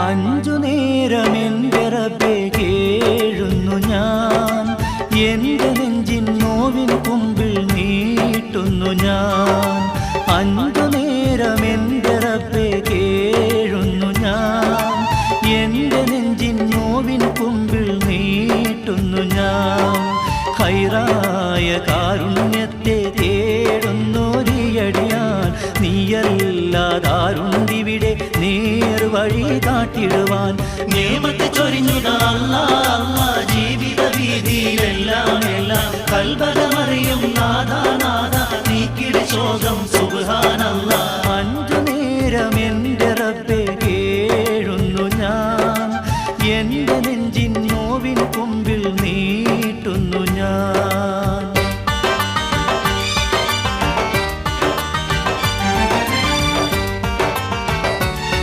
അഞ്ചു നേരമെൻ്റെ റബ്ബേ കേഴുന്നു ഞാൻ, എൻ്റെ നെഞ്ചിൻ നോവിൻ കുമ്പിൾ നീട്ടുന്നു ഞാൻ. അഞ്ചു നേരമെൻ്റെ റബ്ബേ കേഴുന്നു ഞാൻ, എൻ്റെ നെഞ്ചിൻ നോവിൻ കുമ്പിൾ നീട്ടുന്നു ഞാൻ. ഖൈറായ കാരുണ്യത്തെ തേടുന്നൊരിയടിയാൻ, നീയല്ലാതാരുണ്ടിവിടെ നേർവഴി കാട്ടിടുവാൻ. നിയമത്ത് ചൊരിഞ്ഞുക അല്ലാഹ് അല്ലാഹ്, ജീവിത വീതിയിലെല്ലാം എല്ലാം കൽബലമറിയും നാദാ നാദാ, നീക്കിട ശോകം സുബ്ഹാനല്ലാഹ്.